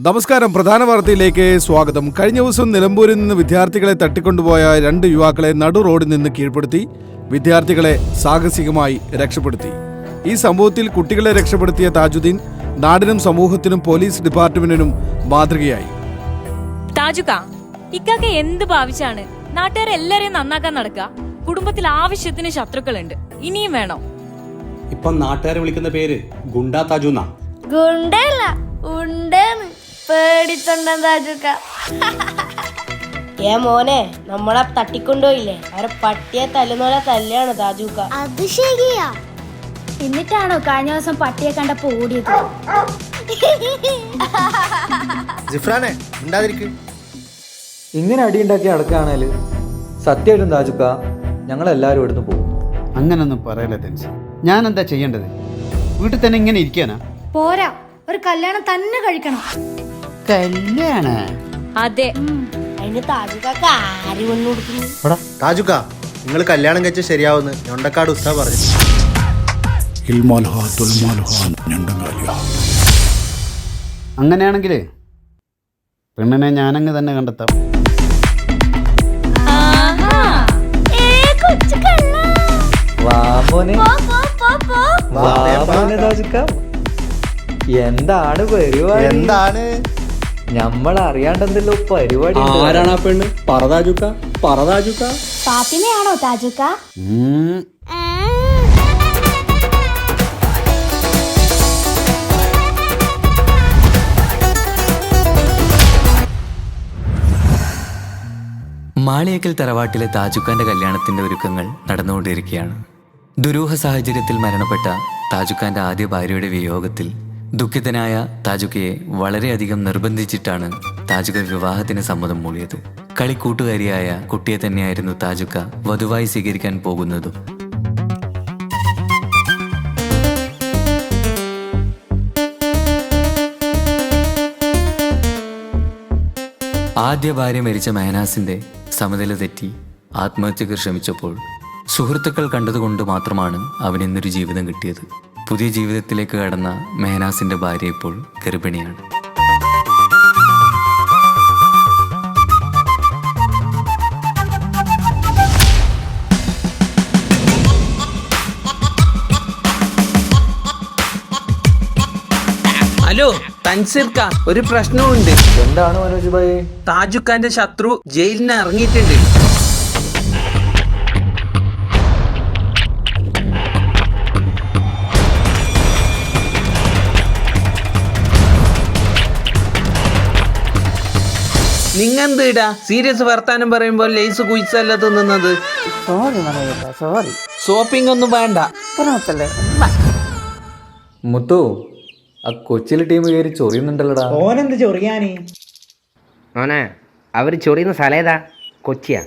നമസ്കാരം. പ്രധാന വാർത്തയിലേക്ക് സ്വാഗതം. കഴിഞ്ഞ ദിവസം നിലമ്പൂരിൽ നിന്ന് വിദ്യാർത്ഥികളെ തട്ടിക്കൊണ്ടുപോയ 2 യുവാക്കളെ നടു റോഡിൽ നിന്ന് കീഴ്പ്പെടുത്തി വിദ്യാർത്ഥികളെ സാഹസികമായി രക്ഷപ്പെടുത്തി. ഈ സംഭവത്തിൽ കുട്ടികളെ രക്ഷപ്പെടുത്തിയ താജുദ്ദീൻ നാടിനും സമൂഹത്തിനും പോലീസ് ഡിപ്പാർട്ട്മെന്റിനും മാതൃകയായി. താജുക്ക, ഇക്കാക്ക് എന്ത് ഭാവിച്ചാണ് നാട്ടുകാരെല്ലാരെയും നന്നാക്കാൻ നടക്കുക? കുടുംബത്തിൽ ആവശ്യത്തിന് ശത്രുക്കളുണ്ട്, ഇനിയും വേണോ? ഇപ്പം നാട്ടുകാരെ വിളിക്കുന്ന പേര് ഗുണ്ടാ താജു എന്നാ. ഗുണ്ടല്ല, ഉണ്ടെന്ന് പേടിത്തൊണ്ടൻ താജുക്ക. മോനെ, നമ്മളെ തട്ടിക്കൊണ്ടുപോയില്ലേ, അവരെ പട്ടിയെ തല്ലുന്നോലെ തല്ലാണ് താജുക്ക. അത് ശരിയാ. എന്നിട്ടാണോ കഴിഞ്ഞ ദിവസം പട്ടിയെ കണ്ടപ്പോ ഓടിയത്? ജിഫ്രാനെ ഉണ്ടാതിരിക്കും. ഇങ്ങനെ അടിയുണ്ടാക്കി നടക്കുകയാണേല് സത്യമായിട്ടും താജുക്ക ഞങ്ങളെല്ലാവരും ഇവിടുന്ന് പോകും. അങ്ങനൊന്നും പറയല്ലേ തെൻസ്. ഞാൻ എന്താ ചെയ്യേണ്ടത്? വീട്ടിൽ തന്നെ ഇങ്ങനെ ഇരിക്കാനാ? പോരാ, ഒരു കല്യാണം തന്നെ കഴിക്കണം. കല്യാണ? അതെ. അതിന് താജുക്ക ആര് വന്നു കൊടുക്കുന്നു? താജുക്ക, നിങ്ങൾ കല്യാണം കഴിച്ച ശരിയാവുന്ന് ഞൊണ്ടക്കാട് ഉസ്താ പറഞ്ഞു. അങ്ങനെയാണെങ്കിലേ പെണ്ണിനെ ഞാനങ്ങ് തന്നെ കണ്ടെത്താം. താജുക്ക, എന്താണ് പരിപാടി? എന്താണ് നമ്മൾ അറിയാണ്ടെന്തല്ലോ പരിപാടി. ആരാണ് ആ പെണ്ണ്? പറതാജുക്ക, പറതാജുക്ക. ഫാത്തിമയാണോ താജുക്ക? മാളിയേക്കൽ തറവാട്ടിലെ താജുക്കാന്റെ കല്യാണത്തിന്റെ ഒരുക്കങ്ങൾ നടന്നുകൊണ്ടിരിക്കുകയാണ്. ദുരൂഹ സാഹചര്യത്തിൽ മരണപ്പെട്ട താജുക്കാന്റെ ആദ്യ ഭാര്യയുടെ വിയോഗത്തിൽ ദുഃഖിതനായ താജുക്കയെ വളരെയധികം നിർബന്ധിച്ചിട്ടാണ് താജുക്ക വിവാഹത്തിന് സമ്മതം മൂളിയത്. കളിക്കൂട്ടുകാരിയായ കുട്ടിയെ തന്നെയായിരുന്നു താജുക്ക വധുവായി സ്വീകരിക്കാൻ പോകുന്നതും. ആദ്യ ഭാര്യ മരിച്ച മെഹനാസിന്റെ സമനില തെറ്റി ആത്മഹത്യക്ക് ശ്രമിച്ചപ്പോൾ സുഹൃത്തുക്കൾ കണ്ടതുകൊണ്ട് മാത്രമാണ് അവനിന്നൊരു ജീവിതം കിട്ടിയത്. പുതിയ ജീവിതത്തിലേക്ക് കടന്ന മെഹനാസിന്റെ ഭാര്യ ഇപ്പോൾ ഗർഭിണിയാണ്. ഹലോ തൻസീർക്ക, ഒരു പ്രശ്നമുണ്ട്. എന്താണ് മനോജ് ഭായി? താജുക്കാന്റെ ശത്രു ജയിലിന് ഇറങ്ങിയിട്ടുണ്ട്. നിങ്ങെന്തിടാ സീരിയസ് വർത്താനം പറയുമ്പോൾ ലേസ് കുയിച്ചല്ല തിന്നുന്നത്? സോറി. ഷോപ്പിംഗ് ഒന്നും വേണ്ട. മുത്തു, ആ കൊച്ചിയിലെ ടീം കയറി ചൊറിയുന്നുണ്ടല്ലോടാ. ഓനെന്ത് ചൊറിയാന്? മോനെ, അവർ ചൊറിയുന്ന സ്ഥലം ഏതാ? കൊച്ചിയാ?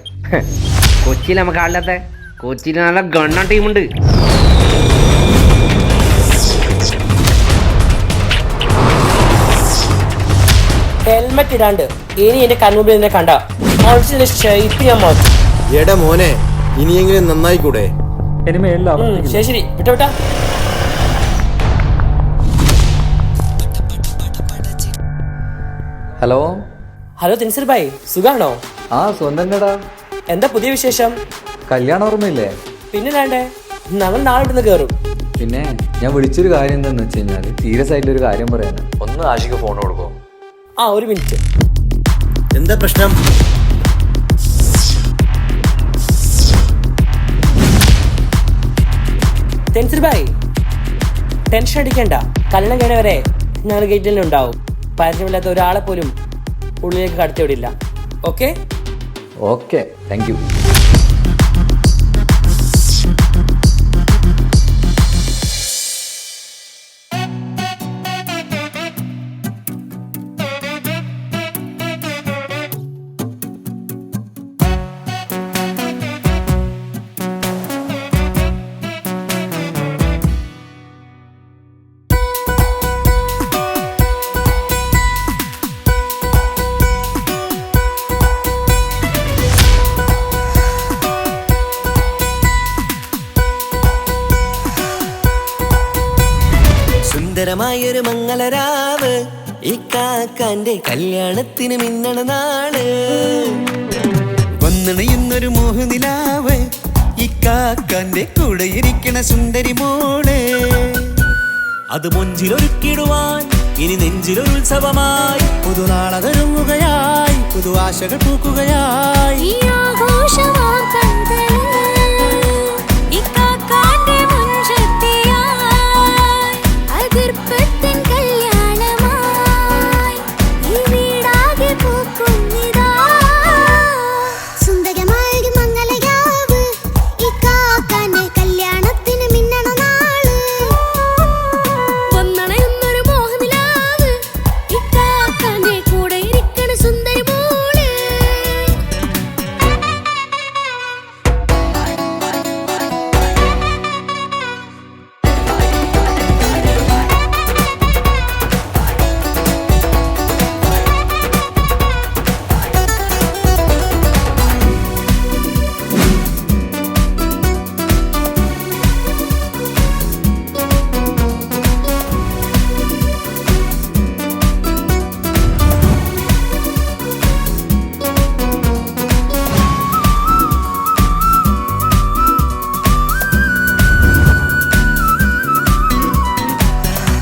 കൊച്ചിയിൽ നമുക്ക് ആളില്ലാത്ത? കൊച്ചിയിൽ നല്ല ഗണ്ണ ടീമുണ്ട്. ഹെൽമെറ്റ് ഇടാണ്ട് ഇനി എന്റെ കണ്ണൂരിൽ എന്നെ കണ്ട ഷേപ്പ് ഞാൻ മാറ്റും. എടാ മോനെ, ഇനിയെങ്കിലും നന്നായിക്കൂടെ? ശരി വിട്ടോ വിട്ടാ. ഹലോ ഹലോ തെൻസീർ ഭായ്, സുഖാണോ? ആ സ്വന്തംടാ. എന്താ പുതിയ വിശേഷം? കല്യാണം ഓർമ്മയില്ലേ? പിന്നെ വേണ്ടേ, ഞങ്ങൾ നാളെ ഇവിടുന്ന് കയറും. പിന്നെ ഞാൻ വിളിച്ചൊരു കാര്യം എന്താന്ന് വെച്ച് കഴിഞ്ഞാല് സീരിയസ് ആയിട്ടൊരു കാര്യം പറയാനാ. ഒന്ന് ആഷിക്ക് ഫോൺ കൊടുക്കോ? ആ, ഒരു മിനിറ്റ്. എന്താ പ്രശ്നം? തെൻസീർ ഭായ്, ടെൻഷൻ അടിക്കണ്ട. കല്യാണം കഴിഞ്ഞ വരെ ഞങ്ങൾ ഗേറ്റിൽ തന്നെ ഉണ്ടാവും. പരിചയമില്ലാത്ത ഒരാളെ പോലും ഉള്ളിലേക്ക് കടത്തിവിടില്ല. ഓക്കെ? Okay, thank you. ഇക്കാക്കാന്റെ കല്യാണത്തിന് മിന്നണ നാള് വന്നണയുന്നൊരു മോഹനിലാവ് ഇക്കാക്കാന്റെ കൂടെ ഇരിക്കണ സുന്ദരി മോള് അത് മൊഞ്ചിലൊരുക്കിടുവാൻ ഇനി നെഞ്ചിലൊരു ഉത്സവമായി പുതുനാളതൊരുങ്ങുകയായി പുതു ആശകൾ പൂക്കുകയായി ഈ ആഘോഷമാം പന്തലിൽ ഇക്കാക്കാന്റെ മുൻചെത്തിയായി അതിർപ്പത്തിൻ കല്യാണമായി ഈ വീടാകെ പൂക്കുന്നിതാ സുന്ദരമായ മംഗളയാവ് ഇക്കാക്കാന്റെ കല്യാണത്തിന് മിന്നണ നാള് വന്നണയുന്നൊരു മോഹനിലാവ് ഇക്കാക്കാന്റെ കൂടെ ഇരിക്കണ സുന്ദരി മോള്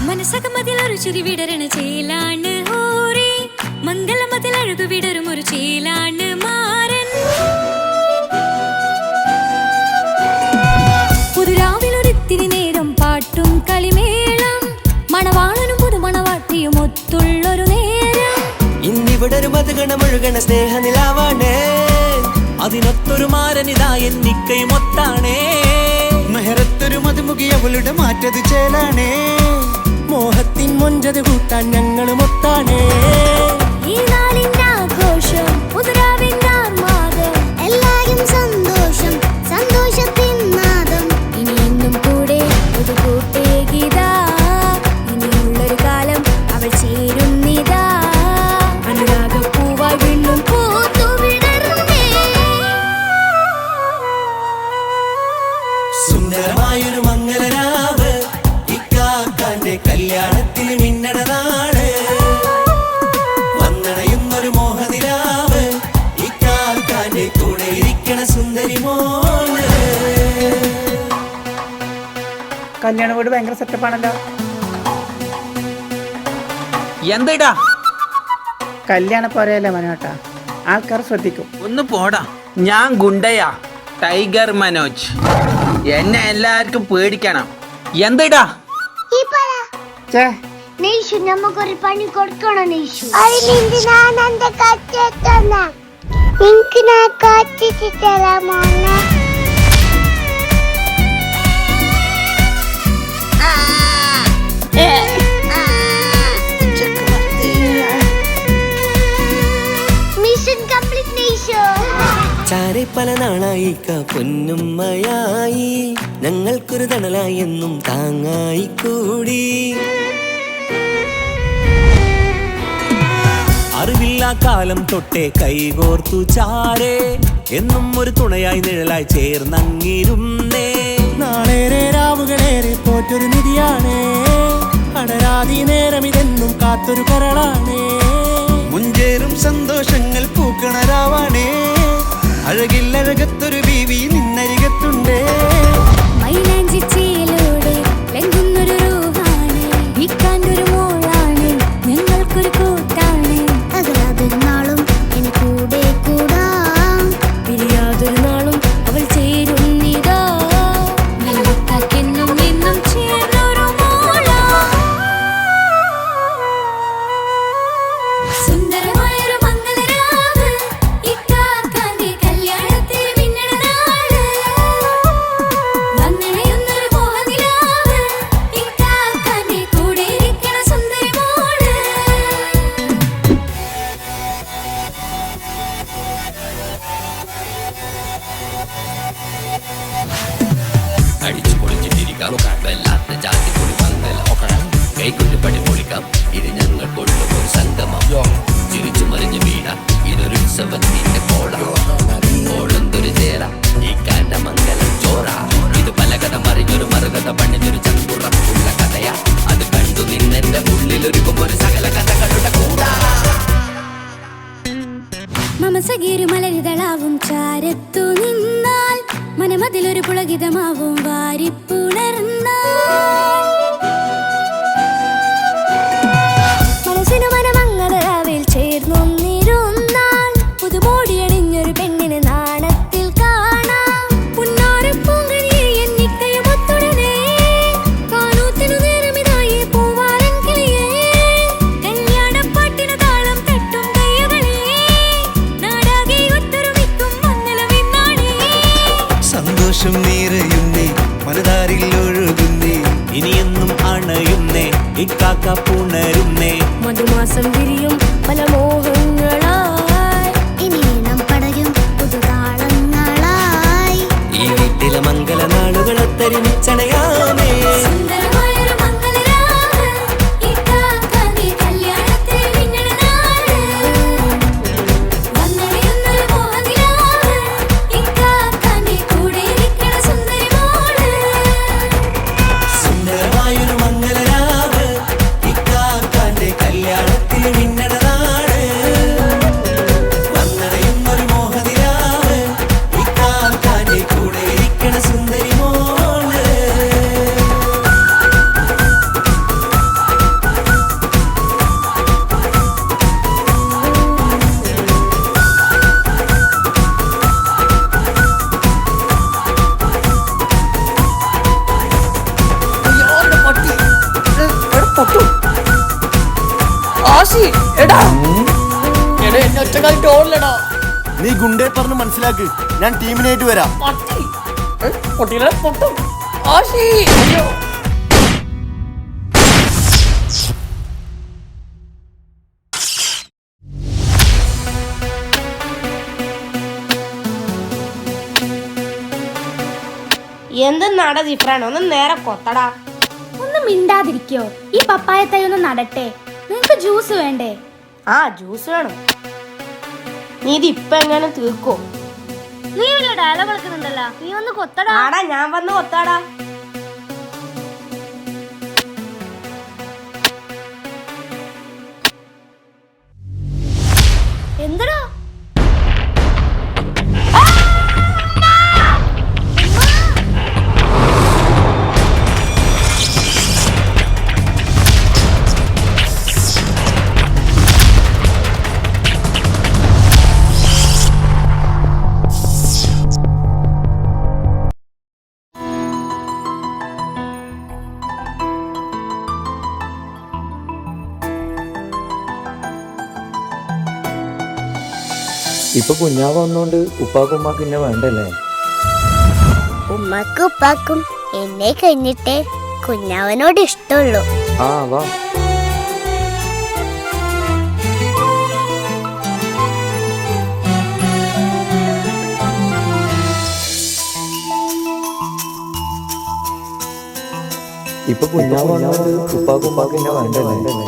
മനസ്സകമതിലൊരു ചിരി വിടരണ ചേലാണ് ഹോറി മംഗളമതിൽ അഴകു വിടരും ഒരു ചേലാണ് മാരൻ പുതുരാവിലൊരിത്തിരി നേരം പാട്ടും കളിമേളം മണവാളനും പുതുമണവാട്ടിയും ഒത്തുള്ളൊരു നേരം ഇന്നിവിടെ ഒരു മധുഗണമൊഴുകണ സ്നേഹനിലാവാണ് അതിനൊത്തൊരു മാരനിതാ എന്നിക്കൈമൊത്താണേ മെഹറത്തൊരു മധുമുഖി അവളുടെ മാറ്റത് ചേലാണേ മോഹത്തിൻ മൊഞ്ചത് കൂട്ടാൻ ഞങ്ങളും ഒത്താണേ ഈ നാളിന്റെ ആഘോഷം പുതുരാവിന്റെ ആർമാദം എല്ലാരും സന്തോഷം സന്തോഷത്തിൻ നാദം ഇനി എന്നും കൂടെ ഒരു കൂട്ടേകിതാ ഇനിയുള്ളൊരു കാലം അവൾ ചേരുന്നിതാ അനുരാഗപ്പൂവായി വീണ്ടും പൂത്തുവിടരുന്നേ സുന്ദരമായൊരു മംഗളരാവ് ഇക്കാക്കാന്റെ കല്യാണത്തിന് മിന്നണ നാള് വന്നണയുന്നൊരു മോഹനിലാവ് ഇക്കാക്കാന്റെ കൂടെ ഇരിക്കണ സുന്ദരി മോള് കല്യാണ വീട് ഭയങ്കര സെറ്റപ്പാണല്ലോ. എന്തിടാ കല്യാണ പോരയല്ലേ മനോട്ടാ, ആൾക്കാർ ശ്രദ്ധിക്കും. ഒന്ന് പോടാ. ഞാൻ ഗുണ്ടയാ, ടൈഗർ മനോജ്. എന്നെ എല്ലാവർക്കും പേടിക്കണം. എന്തിടാ നെയ്ഷു നമുക്കൊരു പണി കൊടുക്കണം നെയ്ഷു അതിലെന്തിനാണ് എന്റെ കച്ചെത്തുന്ന എനിക്ക് ഞാൻ കച്ചിട്ട് തരാമോന്നെ മിഷൻ കംപ്ലീറ്റ് നെയ്ഷു ചാരെ പല നാളായിക്ക പൊന്നുമ്മയായി ഞങ്ങൾക്കൊരു തണലായി എന്നും താങ്ങായി കൂടി അറിവില്ല കാലം തൊട്ടേ കൈകോർത്തു ചാരേ എന്നും ഒരു തുണയായി നിഴലായി ചേർന്നങ്ങിരുന്നേ നാളേറെ രാവുകളേറെ പോറ്റൊരു നിധിയാണേ അടരാതി നേരം ഇതെന്നും കാത്തൊരു കരളാണേ മുഞ്ചേറും സന്തോഷങ്ങൾ പൂക്കണരാവാണേ അഴകില്ലഴകത്തൊരു ബീവി നിന്നരികത്തുണ്ടേ മൈലാഞ്ചി ചേലോടെ ലംഘുന്നൊരു രൂപാണ് വിക്കാണ്ടൊരു മോളാണ് ഞങ്ങൾക്കൊരു കൂട്ടാണ് അകലാതൊരു നാളും എന്നെ കൂടെ കൂടാം പിരിയാതൊരു നാളും അവൾ ചേരുന്നിതാ വെള്ളക്കാക്കെന്നും എന്നും ചേർന്നൊരു മോള അഴകേരു മലരിതളാവും ചാരത്തു നിന്നാൽ മനമതിലൊരു പുളകിതമാവും വാരിപ്പുണർന്നാൽ മനസ്സിനു മനമങ്ങതരാവിൽ ചേർന്നൊന്നിരുന്നാൽ പുതുമോടിയണിഞ്ഞൊരു പെണ്ണിന് നാണത്തിൽ കാണാം പുന്നാരപ്പൂങ്കണിയെ എന്നിക്കയുമൊത്തുടനെ കാനൂത്തിനു നേരമിതായി പൂവാലൻ കിളിയേ കല്യാണപ്പാട്ടിന് താളം തട്ടും കയ്യുകളെ നാടാകെ ഒത്തൊരുമിക്കും മംഗളമെന്നാണേ സന്തോഷം നിറയുന്നേ മനതാരിൽ ഒഴുകുന്നേ ഇനിയെന്നും അണയുന്നേ ഇക്കാക്ക പുണരുന്നേ മധുമാസം വിരിയും പല മോഹങ്ങളായി ഇനി നാം പടരും പുതുതാളങ്ങളായി ഈ വീട്ടിലെ മംഗള നാളുകളൊത്തരിച്ചണയാമേ സുന്ദരമായൊരു മംഗളരാവ് ഇക്കാക്കാന്റെ കല്യാണത്തിൽ മിന്നണ നാള് വന്നണിയുന്നൊരു മോഹനിലാവ് ഇക്കാക്കാന്റെ കൂടെ ഇരിക്കണ സുന്ദരി മോള് സുന്ദരമായൊരു മംഗളരാവ് ഇക്കാക്കാന്റെ കല്യാണത്തിൽ മിന്നണ നാട് വന്നണയുന്നൊരു മോഹനിലാവ് ഇക്കാക്കാന്റെ കൂടെ ഇരിക്കണ സുന്ദരി മോള് നീ ഗുണ്ടേ പറഞ്ഞ് മനസ്സിലാക്ക്, ഞാൻ ടീമിനായിട്ട് വരാം. എന്തെന്നാടാ ജിഫ്രാൻ ഒന്ന് നേരെ കൊത്തടാ. ഒന്ന് മിണ്ടാതിരിക്കോ? ഈ പപ്പായ തൈ ഒന്ന് നടട്ടെ. നിങ്ങക്ക് ജ്യൂസ് വേണ്ടേ? ആ ജ്യൂസ് വേണം. നീ ഇത് ഇപ്പൊ എങ്ങനെ തീർക്കോ? നീ വലിയ ഡയലോഗ് കളിക്കുന്നുണ്ടല്ലോ, നീ ഒന്ന് കൊത്തടാ. ആടാ ഞാൻ വന്ന് കൊത്താടാ. എന്തടാ? ഇപ്പൊ കുഞ്ഞാവ് വന്നോണ്ട് ഉപ്പാക്കും ഉമ്മാക്കും എന്നെ വേണ്ടല്ലേ? ഉമ്മക്കും ഉപ്പാക്കും എന്നെ കഴിഞ്ഞിട്ടേ കുഞ്ഞാവനോട് ഇഷ്ടമുള്ളൂ. ആ വാ. ഇപ്പൊ കുഞ്ഞാവ് വന്നോണ്ട് ഉപ്പാക്കും ഉമ്മാക്കും എന്നെ വേണ്ടല്ലേ?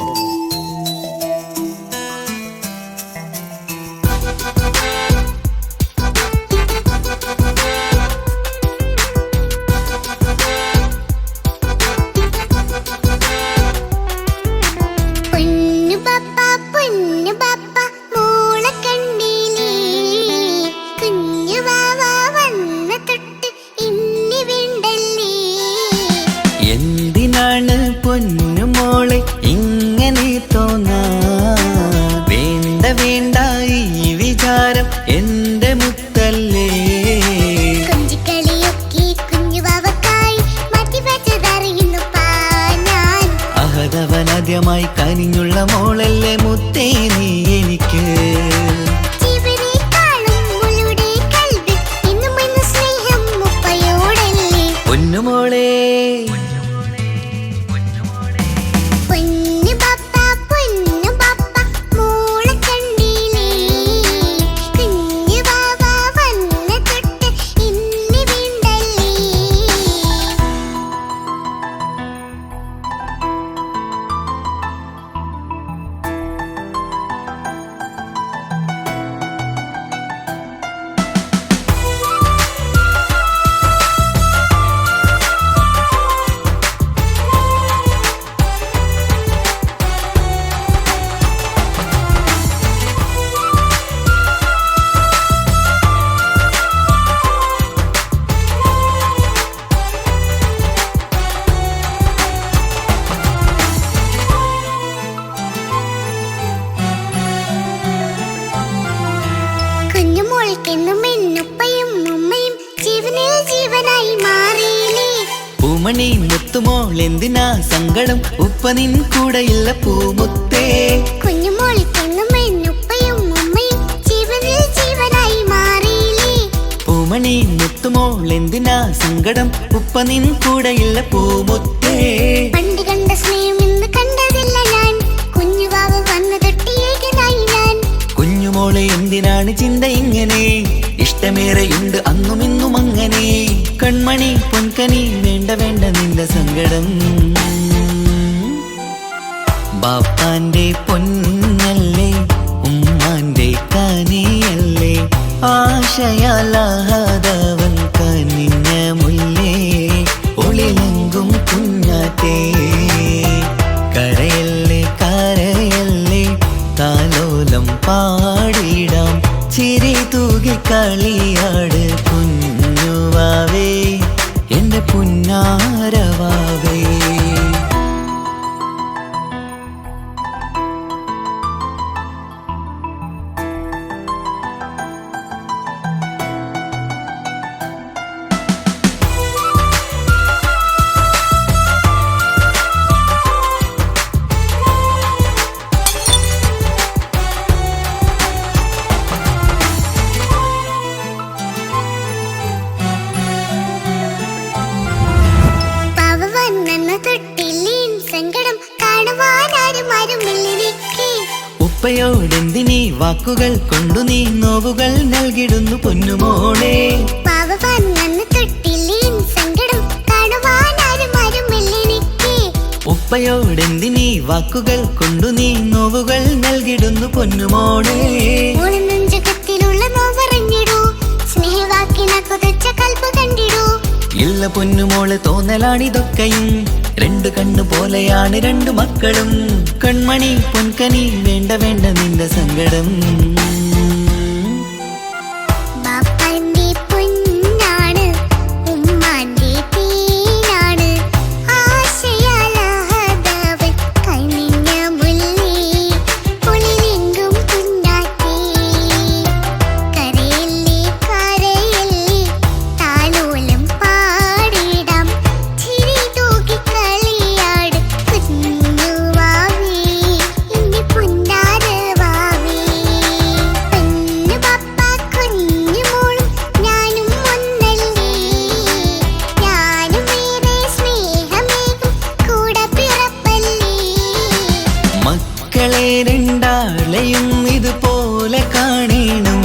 എന്തിനാണ് പൊന്നുമോളെ ഇങ്ങനെ തോന്നാ? വേണ്ട വേണ്ട ഈ വിചാരം എന്റെ മുത്തല്ലേ. അഹദവനാദ്യമായി കനിഞ്ഞുള്ള മോളല്ലേ മുത്തേ നീ എനിക്ക്. പൊന്നുമോളെ കുഞ്ഞുമോൾക്കെന്നും എന്നുപ്പയും ഉമ്മയും ജീവനിൽ ജീവനായി മാറിയില്ലേ. പൂമണി മുത്തുമോൾ എന്തിനാ സങ്കടം, ഉപ്പ നിൻ കൂടെയില്ല പൂമുത്തേ. കുഞ്ഞുമോൾക്കെന്നും എന്നുപ്പയും ഉമ്മയും ജീവനിൽ ജീവനായി മാറിയില്ലേ. പൂമണി മുത്തുമോൾ എന്തിനാ സങ്കടം, ഉപ്പ നിൻ കൂടെയില്ല പൂമുത്തേ. പണ്ട് കണ്ട സ്നേഹം ഇന്ന് കണ്ടതില്ല ഞാൻ, കുഞ്ഞുവാവ് വന്നു തൊട്ടിയേകനായി ഞാൻ. കുഞ്ഞുമോളെ എന്തിനാണ് ചിന്ത ഇങ്ങനെ, ഇഷ്ടമേറെയുണ്ട് അന്നും ഇന്നും അങ്ങനെ. കൺമണി പൊൻകനി വേണ്ട വേണ്ട നിന്റെ സങ്കടം. ബാപ്പാന്റെ പൊന്നല്ലേ ഉമ്മാന്റെ കനിയല്ലേ, ആശയാലാഹതവൻ കനിഞ്ഞ മുല്ലേ. ഒളിലെങ്കും കുഞ്ഞാറ്റേ കരയല്ലേ കരയല്ലേ, താലോലം പാടിടാം ചിരി തൂകി കളിയാട് കുഞ്ഞുവാവേ എന്റെ പുന്നാരവാവേ. ഉപ്പയോടെന്തിനീ വാക്കുകൾ കൊണ്ടു നീ നോവുകൾ നൽകിടുന്നു പൊന്നുമോളെ. ഉപ്പയോടെന്തിനീ വാക്കുകൾ കൊണ്ടു നീ നോവുകൾ നൽകിടുന്നു പൊന്നുമോളെ. ഇല്ല പൊന്നുമോളെ തോന്നലാണിതൊക്കെയും, രണ്ടു കണ്ണു പോലെയാണ് രണ്ടു മക്കളും. കൺമണി പൊൻകനി വേണ്ട വേണ്ട നിന്റെ സങ്കടം. രണ്ടാളെയും ഇതുപോലെ കാണണം,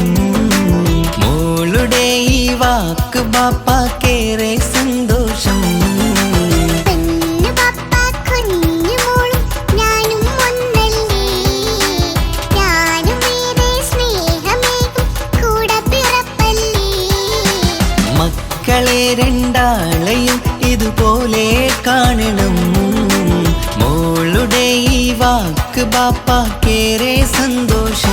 മോളുടെ ഈ വാക്ക് ബാപ്പാക്കേറെ സന്തോഷം. മക്കളെ രണ്ടാളെയും ഇതുപോലെ കാണണം, മോളുടെ ഈ വാക്ക് ബാപ്പാക്കേറെ സന്തോഷം.